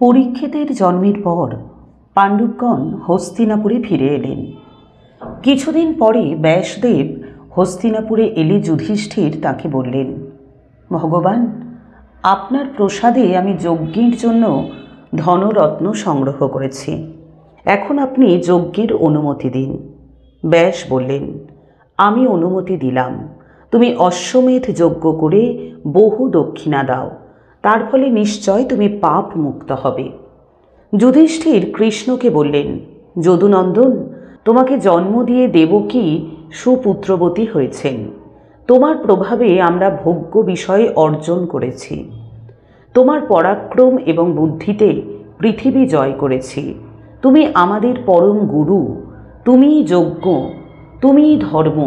পরীক্ষিতের জন্মের পর পাণ্ডবগণ হস্তিনাপুরে ফিরে এলেন। কিছুদিন পরে ব্যাসদেব হস্তিনাপুরে এলে যুধিষ্ঠির তাকে বললেন, ভগবান, আপনার প্রসাদে আমি যজ্ঞের জন্য ধনরত্ন সংগ্রহ করেছি। এখন আপনি যজ্ঞের অনুমতি দিন। ব্যাস বললেন, আমি অনুমতি দিলাম। তুমি অশ্বমেধ যজ্ঞ করে বহু দক্ষিণা দাও, তার ফলে নিশ্চয় তুমি পাপ মুক্ত হবে। যুধিষ্ঠির কৃষ্ণকে বললেন, যদুনন্দন, তোমাকে জন্ম দিয়ে দেবকী সুপুত্রবতী হয়েছেন। তোমার প্রভাবে আমরা ভোগ্য বিষয় অর্জন করেছি। তোমার পরাক্রম এবং বুদ্ধিতে পৃথিবী জয় করেছি। তুমি আমাদের পরম গুরু, তুমিই যজ্ঞ, তুমিই ধর্ম,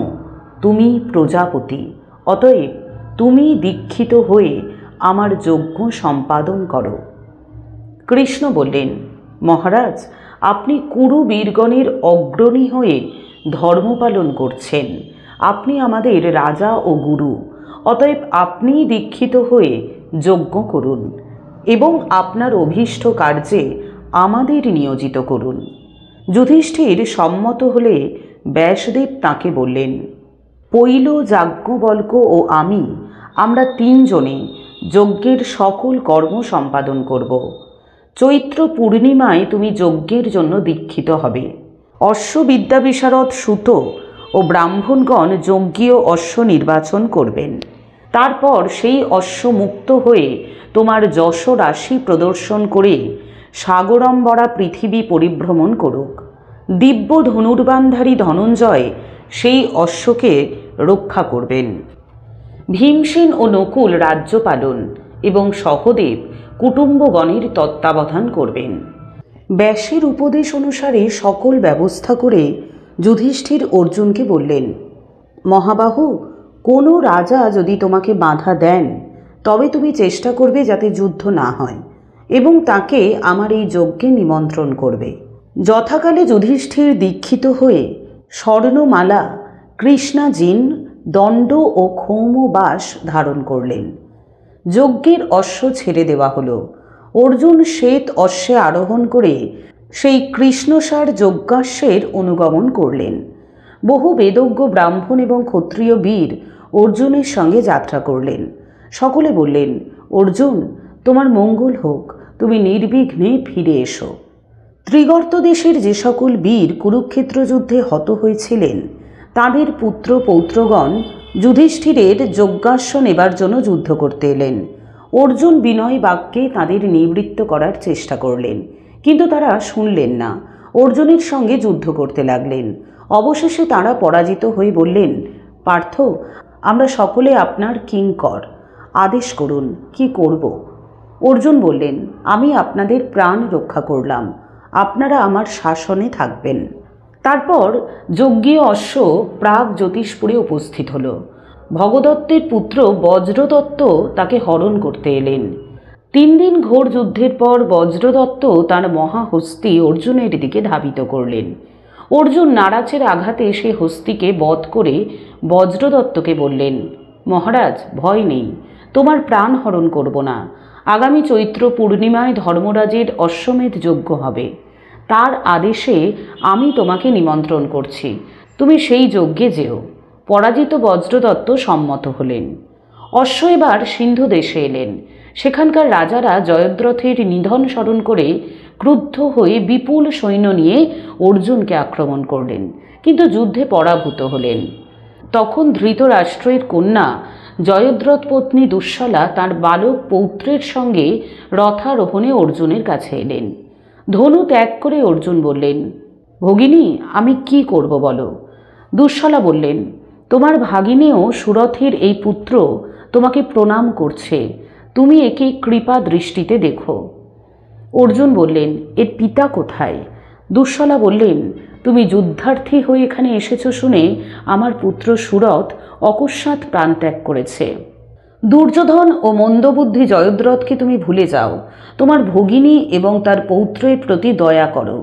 তুমি প্রজাপতি। অতএব তুমি দীক্ষিত হয়ে আমার যজ্ঞ সম্পাদন করো। কৃষ্ণ বললেন, মহারাজ, আপনি কুরু বীরগণের অগ্রণী হয়ে ধর্ম পালন করছেন। আপনি আমাদের রাজা ও গুরু। অতএব আপনিই দীক্ষিত হয়ে যজ্ঞ করুন এবং আপনার অভীষ্ট কার্যে আমাদের নিয়োজিত করুন। যুধিষ্ঠির সম্মত হলে ব্যাসদেব তাঁকে বললেন, পৈল, যাজ্ঞবল্ক্য ও আমরা তিনজনে যজ্ঞের সকল কর্ম সম্পাদন করব। চৈত্র পূর্ণিমায় তুমি যজ্ঞের জন্য দীক্ষিত হবে। অশ্ববিদ্যা বিশারদ সুত ও ব্রাহ্মণগণ যজ্ঞীয় অশ্ব নির্বাচন করবেন। তারপর সেই অশ্ব মুক্ত হয়ে তোমার যশ রাশি প্রদর্শন করে সাগরম্বরা পৃথিবী পরিভ্রমণ করুক। দিব্য ধনুর্বাণধারী ধনঞ্জয় সেই অশ্বকে রক্ষা করবেন। ভীমসেন ও নকুল রাজ্য পালন এবং সহদেব কুটুম্বগণের তত্ত্বাবধান করবেন। ব্যাসের উপদেশ অনুসারে সকল ব্যবস্থা করে যুধিষ্ঠির অর্জুনকে বললেন, মহাবাহু, কোনো রাজা যদি তোমাকে বাধা দেন তবে তুমি চেষ্টা করবে যাতে যুদ্ধ না হয় এবং তাকে আমার এই যজ্ঞে নিমন্ত্রণ করবে। যথাকালে যুধিষ্ঠির দীক্ষিত হয়ে স্বর্ণমালা, কৃষ্ণাজিন, দণ্ড ও ক্ষৌমবাস ধারণ করলেন। যজ্ঞের অশ্ব ছেড়ে দেওয়া হলো। অর্জুন শ্বেত অশ্বে আরোহণ করে সেই কৃষ্ণসার যজ্ঞাশ্বের অনুগমন করলেন। বহু বেদজ্ঞ ব্রাহ্মণ এবং ক্ষত্রিয় বীর অর্জুনের সঙ্গে যাত্রা করলেন। সকলে বললেন, অর্জুন, তোমার মঙ্গল হোক, তুমি নির্বিঘ্নে ফিরে এসো। ত্রিগর্ত দেশের যে সকল বীর কুরুক্ষেত্র যুদ্ধে হত হয়েছিলেন তাদের পুত্র পৌত্রগণ যুধিষ্ঠিরের যজ্ঞাশ্ব নেবার জন্য যুদ্ধ করতে এলেন। অর্জুন বিনয় বাক্যে তাদের নিবৃত্ত করার চেষ্টা করলেন, কিন্তু তারা শুনলেন না। অর্জুনের সঙ্গে যুদ্ধ করতে লাগলেন। অবশেষে তারা পরাজিত হয়ে বললেন, পার্থ, আমরা সকলে আপনার কিঙ্কর, আদেশ করুন, কি করব? অর্জুন বললেন, আমি আপনাদের প্রাণ রক্ষা করলাম, আপনারা আমার শাসনে থাকবেন। তারপর যজ্ঞীয় অশ্ব প্রাগ জ্যোতিষপুরে উপস্থিত হল। ভগদত্তের পুত্র বজ্রদত্ত তাকে হরণ করতে এলেন। 3 দিন ঘোর যুদ্ধের পর বজ্রদত্ত তার মহাহস্তি অর্জুনের দিকে ধাবিত করলেন। অর্জুন নারাচের আঘাতে সে হস্তিকে বধ করে বজ্রদত্তকে বললেন, মহারাজ, ভয় নেই, তোমার প্রাণ হরণ করব না। আগামী চৈত্র পূর্ণিমায় ধর্মরাজের অশ্বমেধ যজ্ঞ হবে। তার আদেশে আমি তোমাকে নিমন্ত্রণ করছি, তুমি সেই যজ্ঞে যেও। পরাজিত বজ্রদত্ত সম্মত হলেন। অশ্ব এবার সিন্ধু দেশে এলেন। সেখানকার রাজারা জয়দ্রথের নিধন স্মরণ করে ক্রুদ্ধ হয়ে বিপুল সৈন্য নিয়ে অর্জুনকে আক্রমণ করলেন, কিন্তু যুদ্ধে পরাভূত হলেন। তখন ধৃতরাষ্ট্রের কন্যা জয়দ্রথ পত্নী দুঃশলা তাঁর বালক পৌত্রের সঙ্গে রথারোহণে অর্জুনের কাছে এলেন। ধনু ত্যাগ করে অর্জুন বললেন, ভগিনী, আমি কি করব বলো? দুঃশলা বললেন, তোমার ভাগিনেও সুরথের এই পুত্র তোমাকে প্রণাম করছে, তুমি একে কৃপা দৃষ্টিতে দেখো। অর্জুন বললেন, এর পিতা কোথায়? দুঃশলা বললেন, তুমি যুদ্ধার্থী হয়ে এখানে এসেছো শুনে আমার পুত্র সুরথ অকস্মাৎ প্রাণত্যাগ করেছে। দুর্যোধন ও মন্দবুদ্ধি জয়দ্রথকে তুমি ভুলে যাও, তোমার ভগিনী এবং তার পৌত্রের প্রতি দয়া করো।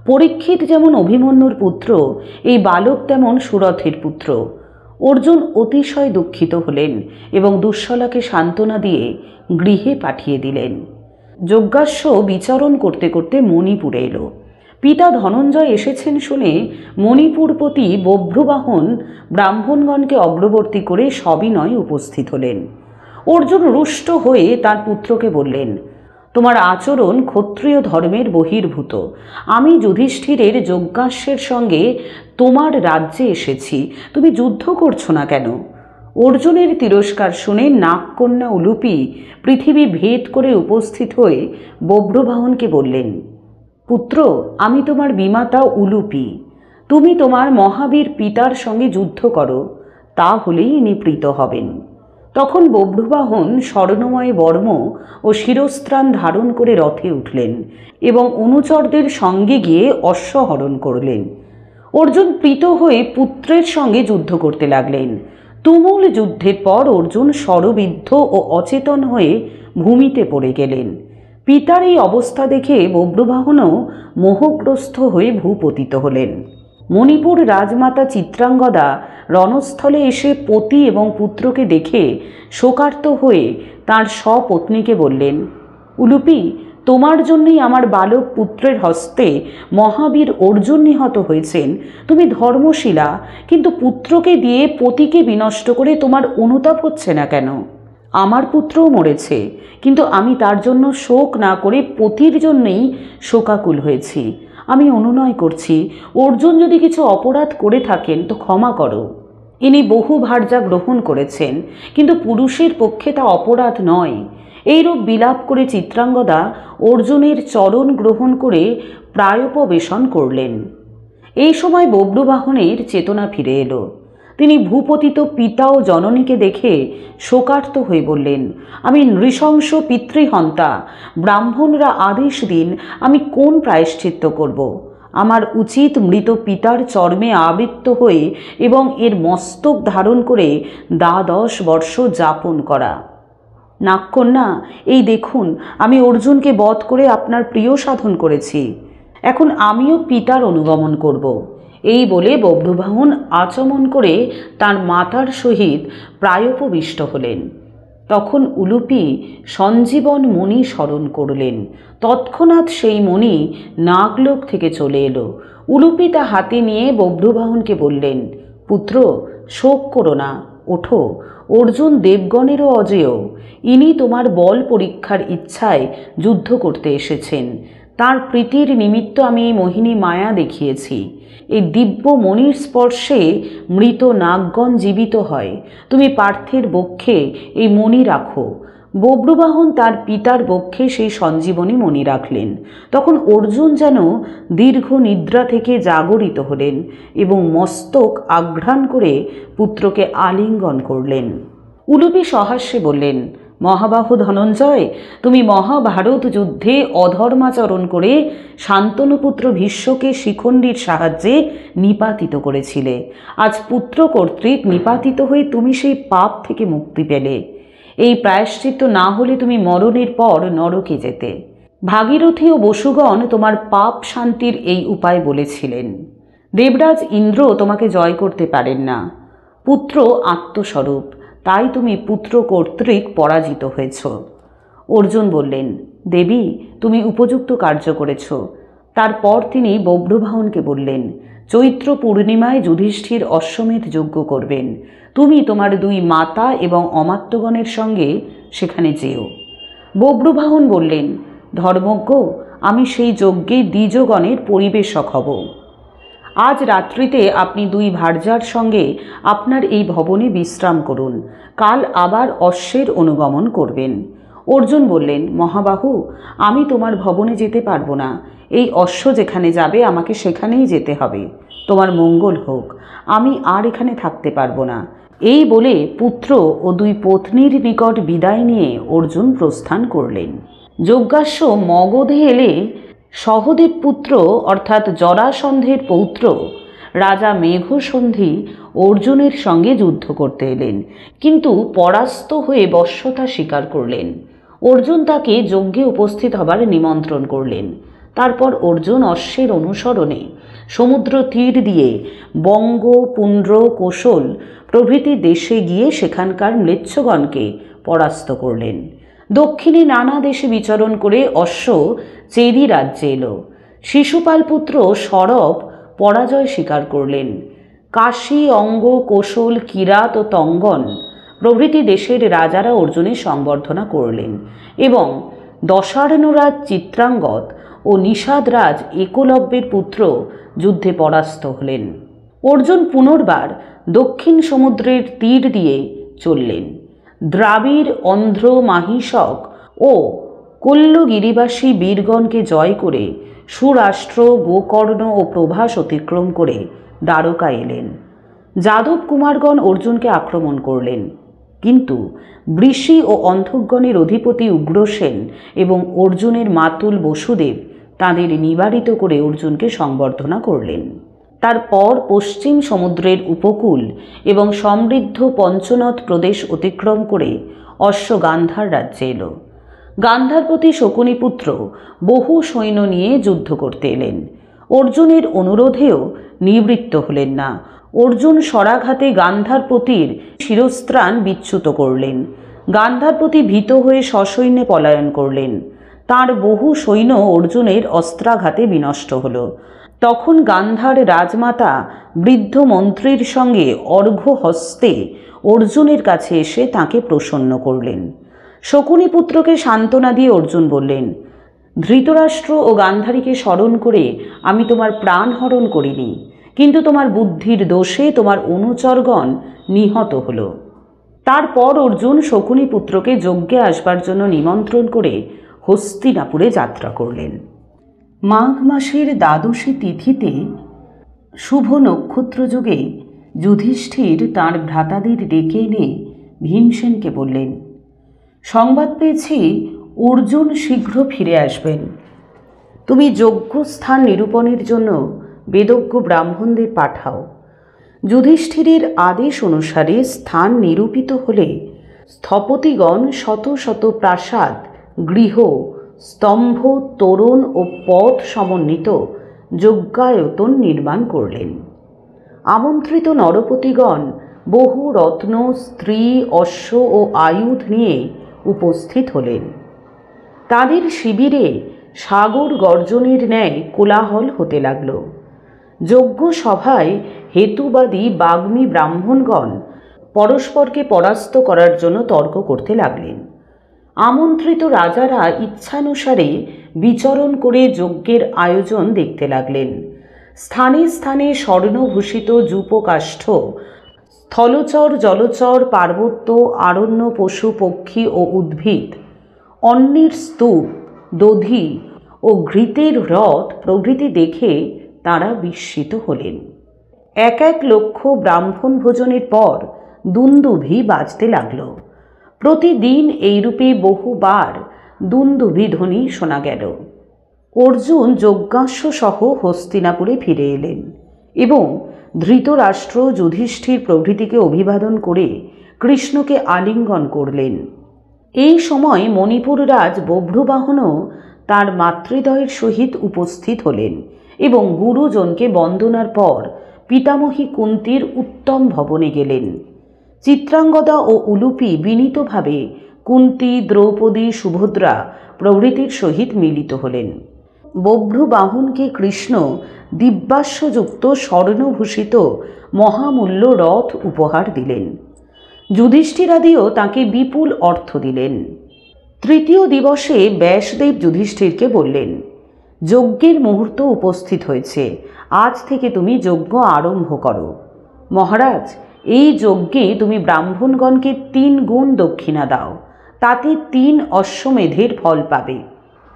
পরীক্ষিত যেমন অভিমন্যুর পুত্র, এই বালক তেমন সুরথের পুত্র। অর্জুন অতিশয় দুঃখিত হলেন এবং দুঃশলাকে সান্ত্বনা দিয়ে গৃহে পাঠিয়ে দিলেন। যজ্ঞাশ্ব বিচরণ করতে করতে মণিপুরে এলো। পিতা ধনঞ্জয় এসেছেন শুনে মণিপুরপতি বভ্রুবাহন ব্রাহ্মণগণকে অগ্রবর্তী করে সবিনয়ে উপস্থিত হলেন। অর্জুন রুষ্ট হয়ে তার পুত্রকে বললেন, তোমার আচরণ ক্ষত্রিয় ধর্মের বহির্ভূত। আমি যুধিষ্ঠিরের যজ্ঞাশ্বের সঙ্গে তোমার রাজ্যে এসেছি, তুমি যুদ্ধ করছো না কেন? অর্জুনের তিরস্কার শুনে নাগকন্যা উলুপি পৃথিবী ভেদ করে উপস্থিত হয়ে বভ্রবাহনকে বললেন, পুত্র, আমি তোমার বিমাতা উলুপি। তুমি তোমার মহাবীর পিতার সঙ্গে যুদ্ধ করো, তাহলেই ইনি প্রীত হবেন। তখন বভ্রবাহন স্বর্ণময় বর্ম ও শিরস্ত্রাণ ধারণ করে রথে উঠলেন এবং অনুচরদের সঙ্গে গিয়ে অশ্বহরণ করলেন। অর্জুন প্রীত হয়ে পুত্রের সঙ্গে যুদ্ধ করতে লাগলেন। তুমুল যুদ্ধের পর অর্জুন শরবিদ্ধ ও অচেতন হয়ে ভূমিতে পড়ে গেলেন। পিতার এই অবস্থা দেখে বভ্রবাহনও মোহগ্রস্ত হয়ে ভূপতিত হলেন। মণিপুর রাজমাতা চিত্রাঙ্গদা রণস্থলে এসে পতি এবং পুত্রকে দেখে শোকার্ত হয়ে তাঁর স্বপত্নীকে বললেন, উলুপি, তোমার জন্যই আমার বালক পুত্রের হস্তে মহাবীর অর্জুন নিহত হয়েছেন। তুমি ধর্মশীলা, কিন্তু পুত্রকে দিয়ে পতিকে বিনষ্ট করে তোমার অনুতাপ হচ্ছে না কেন? আমার পুত্রও মরেছে, কিন্তু আমি তার জন্য শোক না করে পতির জন্যই শোকাকুল হয়েছি। আমি অনুনয় করছি, অর্জুন যদি কিছু অপরাধ করে থাকেন তো ক্ষমা করো। ইনি বহু ভার্যা গ্রহণ করেছেন, কিন্তু পুরুষের পক্ষে তা অপরাধ নয়। এইরূপ বিলাপ করে চিত্রাঙ্গদা অর্জুনের চরণ গ্রহণ করে প্রায়োপবেশন করলেন। এই সময় বভ্রবাহনের চেতনা ফিরে এলো। তিনি ভূপতিত পিতা ও জননীকে দেখে শোকার্ত হয়ে বললেন, আমি নৃশংস পিতৃহন্তা, ব্রাহ্মণরা আদেশ দিন আমি কোন প্রায়শ্চিত্ত করব? আমার উচিত মৃত পিতার চর্মে আবৃত্ত হয়ে এবং এর মস্তক ধারণ করে 12 বর্ষ যাপন করা। নাগকন্যা, এই দেখুন, আমি অর্জুনকে বধ করে আপনার প্রিয় সাধন করেছি। এখন আমিও পিতার অনুগমন করব। এই বলে বভ্রবাহন আচমন করে তার মাতার সহিত প্রায়োপবিষ্ট হলেন। তখন উলুপি সঞ্জীবন মণি স্মরণ করলেন। তৎক্ষণাৎ সেই মণি নাগলোক থেকে চলে এলো। উলুপি তা হাতে নিয়ে বভ্রবাহনকে বললেন, পুত্র, শোক করো না, ওঠো। অর্জুন দেবগণেরও অজেয়। ইনি তোমার বল পরীক্ষার ইচ্ছায় যুদ্ধ করতে এসেছেন। তার প্রীতির নিমিত্ত আমি এই মোহিনী মায়া দেখিয়েছি। এই দিব্য মণির স্পর্শে মৃত নাগগণ জীবিত হয়। তুমি পার্থের বক্ষে এই মণি রাখো। বভ্রবাহন তার পিতার বক্ষে সেই সঞ্জীবনী মণি রাখলেন। তখন অর্জুন যেন দীর্ঘ নিদ্রা থেকে জাগরিত হলেন এবং মস্তক আঘ্রাণ করে পুত্রকে আলিঙ্গন করলেন। উলুপি সহাস্যে বললেন, মহাবাহু ধনঞ্জয়, তুমি মহাভারত যুদ্ধে অধর্মাচরণ করে শান্তনুপুত্র ভীষ্মকে শিখণ্ডীর সাহায্যে নিপাতিত করেছিলে। আজ পুত্র কর্তৃক নিপাতিত হয়ে তুমি সেই পাপ থেকে মুক্তি পেলে। এই প্রায়শ্চিত্ত না হলে তুমি মরণের পর নরকে যেতে। ভাগীরথী ও বসুগণ তোমার পাপ শান্তির এই উপায় বলেছিলেন। দেবরাজ ইন্দ্র তোমাকে জয় করতে পারেন না। পুত্র আত্মস্বরূপ, তাই তুমি পুত্র কর্তৃক পরাজিত হয়েছ। অর্জুন বললেন, দেবী, তুমি উপযুক্ত কার্য করেছ। তারপর তিনি বভ্রবাহনকে বললেন, চৈত্র পূর্ণিমায় যুধিষ্ঠির অশ্বমেধ যজ্ঞ করবেন। তুমি তোমার 2 মাতা এবং অমাত্যগণের সঙ্গে সেখানে যেও। বভ্রবাহন বললেন, ধর্মজ্ঞ, আমি সেই যজ্ঞে দ্বিজগণের পরিবেশক হব। আজ রাত্রিতে আপনি 2 ভার্যার সঙ্গে আপনার এই ভবনে বিশ্রাম করুন। কাল আবার অশ্বের অনুগমন করবেন। অর্জুন বললেন, মহাবাহু, আমি তোমার ভবনে যেতে পারবো না। এই অশ্ব যেখানে যাবে আমাকে সেখানেই যেতে হবে। তোমার মঙ্গল হোক, আমি আর এখানে থাকতে পারবো না। এই বলে পুত্র ও 2 পত্নীর নিকট বিদায় নিয়ে অর্জুন প্রস্থান করলেন। যজ্ঞাশ্ব মগধে এলে সহদেব পুত্র অর্থাৎ জরাসন্ধের পৌত্র রাজা মেঘসন্ধি অর্জুনের সঙ্গে যুদ্ধ করতে এলেন, কিন্তু পরাস্ত হয়ে বশ্যতা স্বীকার করলেন। অর্জুন তাকে যজ্ঞে উপস্থিত হবার নিমন্ত্রণ করলেন। তারপর অর্জুন অশ্বের অনুসরণে সমুদ্র তীর দিয়ে বঙ্গ, পুন্ড্র, কোশল প্রভৃতি দেশে গিয়ে সেখানকার ম্লেচ্ছগণকে পরাস্ত করলেন। দক্ষিণে নানা দেশে বিচরণ করে অশ্ব চেদি রাজ্যে এলো। শিশুপাল পুত্র সরব পরাজয় স্বীকার করলেন। কাশী, অঙ্গ, কোশল, কিরাত ও তঙ্গন প্রভৃতি দেশের রাজারা অর্জুনের সংবর্ধনা করলেন এবং দশার্ণরাজ চিত্রাঙ্গদ ও নিষাদরাজ একলব্যের পুত্র যুদ্ধে পরাস্ত হলেন। অর্জুন পুনর্বার দক্ষিণ সমুদ্রের তীর দিয়ে চললেন। দ্রাবিড়, অন্ধ্র, মাহিষক ও কল্লগিরিবাসী বীরগণকে জয় করে সুরাষ্ট্র, গোকর্ণ ও প্রভাস অতিক্রম করে দ্বারকা এলেন। যাদব কুমারগণ অর্জুনকে আক্রমণ করলেন, কিন্তু বৃষি ও অন্ধকগণের অধিপতি উগ্রসেন এবং অর্জুনের মাতুল বসুদেব তাঁদের নিবারিত করে অর্জুনকে সংবর্ধনা করলেন। তারপর পশ্চিম সমুদ্রের উপকূল এবং সমৃদ্ধ পঞ্চনদ প্রদেশ অতিক্রম করে অশ্ব গান্ধার রাজ্যে এলো। গান্ধারপতি শকুনিপুত্র বহু সৈন্য নিয়ে যুদ্ধ করতে এলেন। অর্জুনের অনুরোধেও নিবৃত্ত হলেন না। অর্জুন সরাঘাতে গান্ধারপতির শিরস্ত্রাণ বিচ্যুত করলেন। গান্ধারপতি ভীত হয়ে সসৈন্যে পলায়ন করলেন। তাঁর বহু সৈন্য অর্জুনের অস্ত্রাঘাতে বিনষ্ট হল। তখন গান্ধার রাজমাতা বৃদ্ধ মন্ত্রীর সঙ্গে অর্ঘ্য হস্তে অর্জুনের কাছে এসে তাঁকে প্রসন্ন করলেন। শকুনিপুত্রকে সান্ত্বনা দিয়ে অর্জুন বললেন, ধৃতরাষ্ট্র ও গান্ধারীকে স্মরণ করে আমি তোমার প্রাণ হরণ করিনি, কিন্তু তোমার বুদ্ধির দোষে তোমার অনুচরগণ নিহত হল। তারপর অর্জুন শকুনিপুত্রকে যজ্ঞে আসবার জন্য নিমন্ত্রণ করে হস্তিনাপুরে যাত্রা করলেন। মাঘ মাসের দ্বাদশী তিথিতে শুভ নক্ষত্রযোগে যুধিষ্ঠির তাঁর ভ্রাতাদের ডেকে এনে ভীমসেনকে বললেন, সংবাদ পেয়েছি অর্জুন শীঘ্র ফিরে আসবেন। তুমি যজ্ঞস্থান নিরূপণের জন্য বেদজ্ঞ ব্রাহ্মণদের পাঠাও। যুধিষ্ঠিরের আদেশ অনুসারে স্থান নিরূপিত হলে স্থপতিগণ শত শত প্রাসাদ, গৃহ, স্তম্ভ, তোরণ ও পথ সমন্বিত যজ্ঞায়তন নির্মাণ করলেন। আমন্ত্রিত নরপতিগণ বহু রত্ন, স্ত্রী, অশ্ব ও আয়ুধ নিয়ে উপস্থিত হলেন। তাদের শিবিরে সাগর গর্জনের ন্যায় কোলাহল হতে লাগল। যজ্ঞ সভায় হেতুবাদী বাগ্মী ব্রাহ্মণগণ পরস্পরকে পরাস্ত করার জন্য তর্ক করতে লাগলেন। আমন্ত্রিত রাজারা ইচ্ছানুসারে বিচরণ করে যজ্ঞের আয়োজন দেখতে লাগলেন। স্থানে স্থানে স্বর্ণভূষিত যূপকাষ্ঠ, স্থলচর, জলচর, পার্বত্য, আরণ্য, পশু, পক্ষী ও উদ্ভিদ, অন্যের স্তূপ, দধি ও ঘৃতের হ্রদ প্রভৃতি দেখে তাঁরা বিস্মিত হলেন। এক এক লক্ষ ব্রাহ্মণ ভোজনের পর দুন্দুভি বাজতে লাগল। প্রতিদিন এইরূপে বহুবার দুন্দুভি ধ্বনি শোনা গেল। অর্জুন যজ্ঞাশ্বসহ হস্তিনাপুরে ফিরে এলেন এবং ধৃতরাষ্ট্র, যুধিষ্ঠির প্রভৃতিকে অভিবাদন করে কৃষ্ণকে আলিঙ্গন করলেন। এই সময় মণিপুর রাজ বভ্রুবাহনও তাঁর মাতৃদয়ের সহিত উপস্থিত হলেন এবং গুরুজনকে বন্দনার পর পিতামহী কুন্তীর উত্তম ভবনে গেলেন। চিত্রাঙ্গদা ও উলুপি বিনীতভাবে কুন্তী, দ্রৌপদী, সুভদ্রা প্রভৃতির সহিত মিলিত হলেন। বভ্রুবাহনকে কৃষ্ণ দিব্যাস্যযুক্ত স্বর্ণভূষিত মহামূল্য রথ উপহার দিলেন। যুধিষ্ঠিরাদিও তাঁকে বিপুল অর্থ দিলেন। তৃতীয় দিবসে ব্যাসদেব যুধিষ্ঠিরকে বললেন, যজ্ঞের মুহূর্ত উপস্থিত হয়েছে, আজ থেকে তুমি যজ্ঞ আরম্ভ করো। মহারাজ, এই যজ্ঞে তুমি ব্রাহ্মণগণকে 3 গুণ দক্ষিণা দাও, তাতে 3 অশ্বমেধের ফল পাবে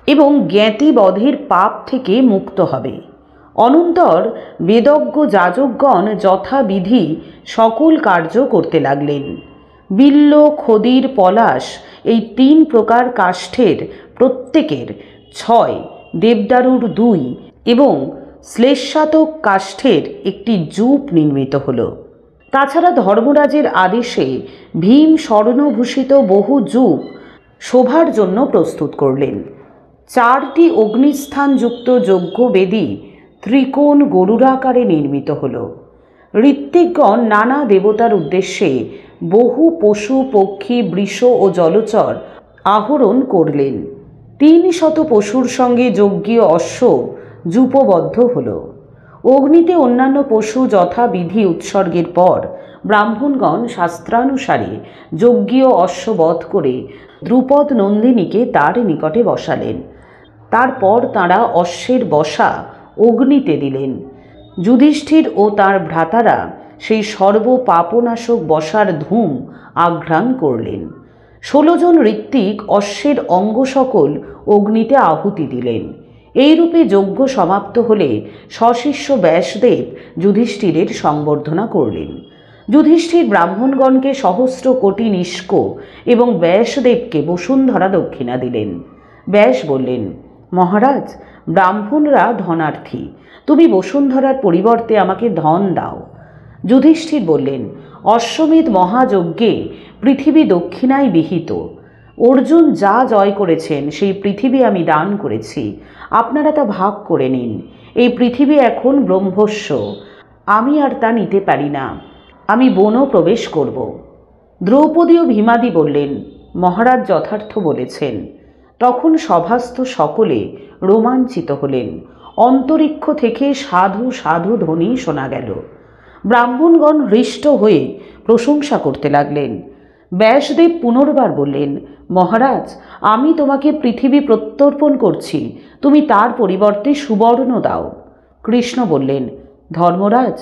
এবং জ্ঞাতিবধের পাপ থেকে মুক্ত হবে। অনন্তর বেদজ্ঞ যাজকগণ যথাবিধি সকল কার্য করতে লাগলেন। বিল্ল, খদির, পলাশ এই 3 প্রকার কাষ্ঠের প্রত্যেকের 6, দেবদারুর 2 এবং শ্লেষাতক কাষ্ঠের একটি যূপ নির্মিত হল। তাছাড়া ধর্মরাজের আদেশে ভীম স্বর্ণভূষিত বহু যূপ শোভার জন্য প্রস্তুত করলেন। 4টি অগ্নিস্থানযুক্ত যজ্ঞবেদী ত্রিকোণ গরুড়াকারে নির্মিত হল। ঋত্বিকগণ নানা দেবতার উদ্দেশ্যে বহু পশু, পক্ষী, বৃষ ও জলচর আহরণ করলেন। 300 পশুর সঙ্গে যজ্ঞীয় অশ্ব যূপবদ্ধ হল। অগ্নিতে অন্যান্য পশু যথাবিধি উৎসর্গের পর ব্রাহ্মণগণ শাস্ত্রানুসারে যজ্ঞীয় অশ্ব বধ করে দ্রুপদ নন্দিনীকে তার নিকটে বসালেন। তারপর তাঁরা অশ্বের বসা অগ্নিতে দিলেন। যুধিষ্ঠির ও তার ভ্রাতারা সেই সর্বপাপনাশক বসার ধূম আঘ্রাণ করলেন। 16 জন ঋত্বিক অশ্বের অঙ্গ সকল অগ্নিতে আহুতি দিলেন। এইরূপে যজ্ঞ সমাপ্ত হলে সশিষ্য ব্যাসদেব যুধিষ্ঠিরের সংবর্ধনা করলেন। যুধিষ্ঠির ব্রাহ্মণগণকে সহস্র কোটি নিষ্ক এবং ব্যাসদেবকে বসুন্ধরা দক্ষিণা দিলেন। ব্যাস বললেন, মহারাজ, ব্রাহ্মণরা ধনার্থী, তুমি বসুন্ধরার পরিবর্তে আমাকে ধন দাও। যুধিষ্ঠির বললেন, অশ্বমেধ মহাযজ্ঞে পৃথিবী দক্ষিণায় বিহিত। অর্জুন যা জয় করেছেন সেই পৃথিবী আমি দান করেছি, আপনারা তা ভাগ করে নিন। এই পৃথিবী এখন ব্রহ্মস্ব, আমি আর তা নিতে পারি না, আমি বনও প্রবেশ করব। দ্রৌপদী ও ভীমাদি বললেন, মহারাজ যথার্থ বলেছেন। তখন সভাস্থ সকলে রোমাঞ্চিত হলেন। অন্তরিক্ষ থেকে সাধু সাধু ধ্বনি শোনা গেল। ব্রাহ্মণগণ হৃষ্ট হয়ে প্রশংসা করতে লাগলেন। ব্যাসদেব পুনর্বার বললেন, মহারাজ, আমি তোমাকে পৃথিবী প্রত্যর্পণ করছি, তুমি তার পরিবর্তে সুবর্ণ দাও। কৃষ্ণ বললেন, ধর্মরাজ,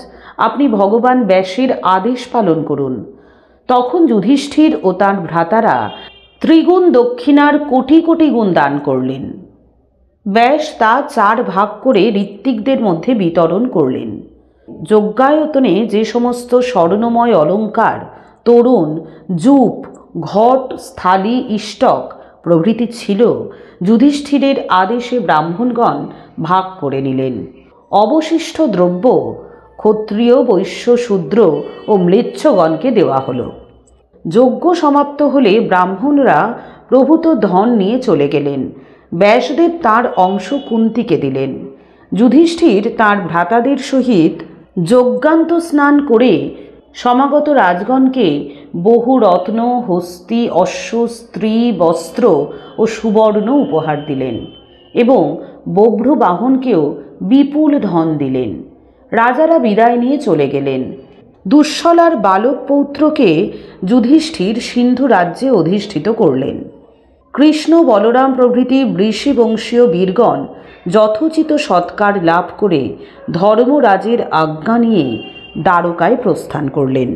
আপনি ভগবান ব্যাসের আদেশ পালন করুন। তখন যুধিষ্ঠির ও তার ভ্রাতারা ত্রিগুণ দক্ষিণার কোটি কোটি গুণ দান করলেন। ব্যাস তা 4 ভাগ করে ঋত্বিকদের মধ্যে বিতরণ করলেন। যজ্ঞায়তনে যে সমস্ত স্বর্ণময় অলঙ্কার, তোরণ, জূপ, ঘট, স্থালী, ইষ্টক প্রভৃতি ছিল, যুধিষ্ঠিরের আদেশে ব্রাহ্মণগণ ভাগ করে নিলেন। অবশিষ্ট দ্রব্য ক্ষত্রিয়, বৈশ্য, শূদ্র ও ম্লেচ্ছগণকে দেওয়া হলো। যজ্ঞ সমাপ্ত হলে ব্রাহ্মণরা প্রভূত ধন নিয়ে চলে গেলেন। ব্যাসদেব তাঁর অংশ কুন্তিকে দিলেন। যুধিষ্ঠির তাঁর ভ্রাতাদের সহিত যজ্ঞান্ত স্নান করে সমাগত রাজগণকে বহু রত্ন, হস্তি, অশ্ব, স্ত্রী, বস্ত্র ও সুবর্ণ উপহার দিলেন এবং বভ্রবাহনকেও বিপুল ধন দিলেন। রাজারা বিদায় নিয়ে চলে গেলেন। দুঃশলার বালক পৌত্রকে যুধিষ্ঠির সিন্ধু রাজ্যে অধিষ্ঠিত করলেন। কৃষ্ণ, বলরাম প্রভৃতি বৃষিবংশীয় বীরগণ যথোচিত সৎকার লাভ করে ধর্মরাজের আজ্ঞা নিয়ে দ্বারকায় প্রস্থান করলেন।